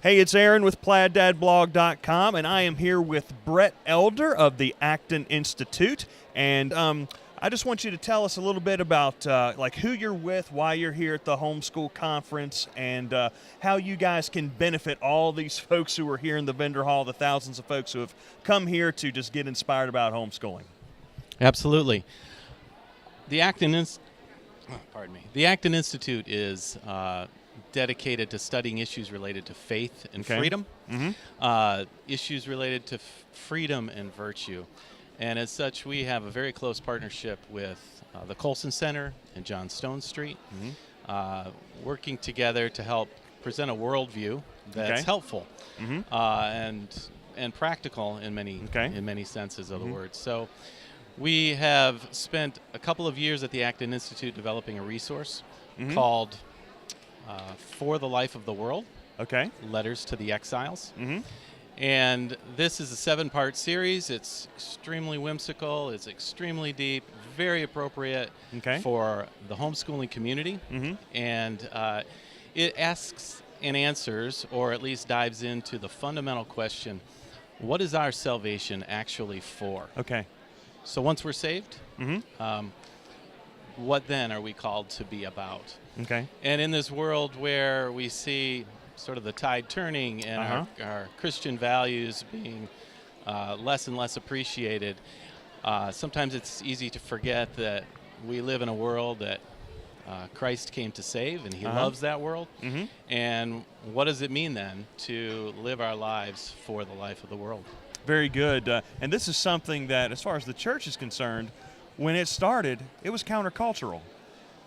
Hey, it's Aaron with PlaidDadBlog.com, and I am here with Brett Elder of the Acton Institute. And I just want you to tell us a little bit about like who you're with, why you're here at the Homeschool Conference, and how you guys can benefit all these folks who are here in the vendor hall, the thousands of folks who have come here to just get inspired about homeschooling. Absolutely. The Acton Institute is dedicated to studying issues related to faith and freedom, issues related to freedom and virtue. And as such, we have a very close partnership with the Colson Center and John Stone Street, working together to help present a worldview that's helpful and practical in many senses of the word. So we have spent a couple of years at the Acton Institute developing a resource called For the Life of the World, Letters to the Exiles. And this is a 7-part series. It's extremely whimsical, it's extremely deep, very appropriate for the homeschooling community. And it asks and answers, or at least dives into the fundamental question, what is our salvation actually for? So once we're saved, what then are we called to be about? And in this world where we see sort of the tide turning and our Christian values being less and less appreciated, sometimes it's easy to forget that we live in a world that Christ came to save, and he loves that world. And what does it mean then to live our lives for the life of the world? Very good. And this is something that, as far as the church is concerned, when it started, it was countercultural.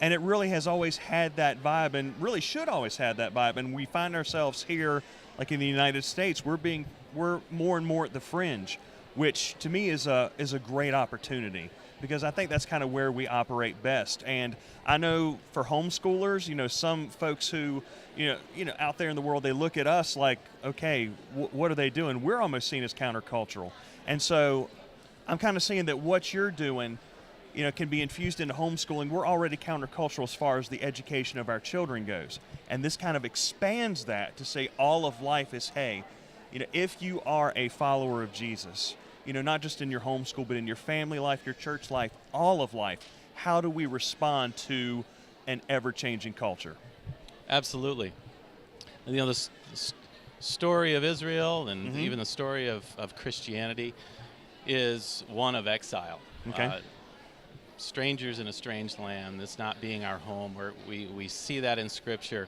And it really has always had that vibe, and really should always have that vibe. And we find ourselves here, like in the United States, we're more and more at the fringe, which to me is a great opportunity, because I think that's kind of where we operate best. And I know for homeschoolers, you know, some folks who, you know, out there in the world, they look at us like, okay, what are they doing? We're almost seen as countercultural. And so I'm kind of seeing that what you're doing, you know, can be infused into homeschooling. We're already countercultural as far as the education of our children goes. And this kind of expands that to say all of life is, hey, you know, if you are a follower of Jesus, you know, not just in your homeschool, but in your family life, your church life, all of life, how do we respond to an ever-changing culture? Absolutely. And, you know, the story of Israel and even the story of Christianity is one of exile. Strangers in a strange land, that's not being our home. We see that in Scripture.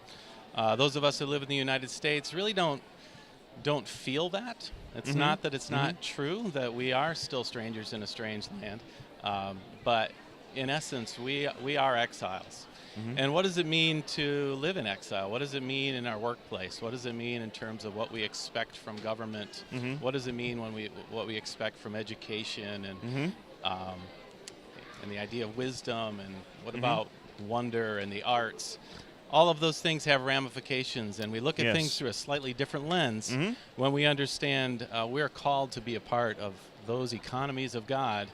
Those of us who live in the United States really don't feel that. It's not that it's not true that we are still strangers in a strange land, but in essence, we are exiles. And what does it mean to live in exile? What does it mean in our workplace? What does it mean in terms of what we expect from government? What does it mean when what we expect from education and the idea of wisdom, and what about wonder and the arts? All of those things have ramifications, and we look at things through a slightly different lens when we understand we're called to be a part of those economies of God,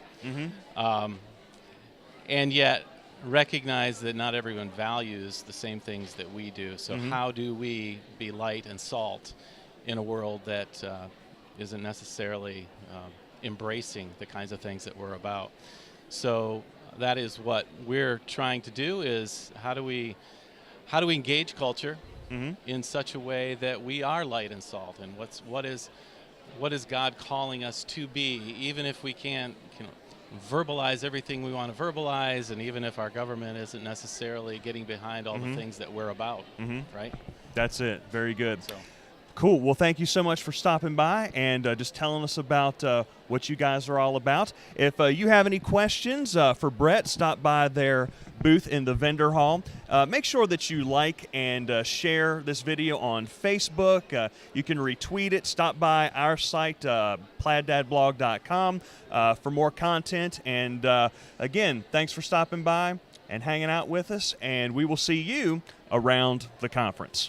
and yet recognize that not everyone values the same things that we do. So how do we be light and salt in a world that isn't necessarily embracing the kinds of things that we're about? So that is what we're trying to do, is how do we engage culture in such a way that we are light and salt, and what is God calling us to be, even if we can't verbalize everything we want to verbalize, and even if our government isn't necessarily getting behind all the things that we're about, right? That's it. Very good. So. Cool. Well, thank you so much for stopping by and just telling us about what you guys are all about. If you have any questions for Brett, stop by their booth in the vendor hall. Make sure that you like and share this video on Facebook. You can retweet it. Stop by our site, PlaidDadBlog.com, for more content. And again, thanks for stopping by and hanging out with us, and we will see you around the conference.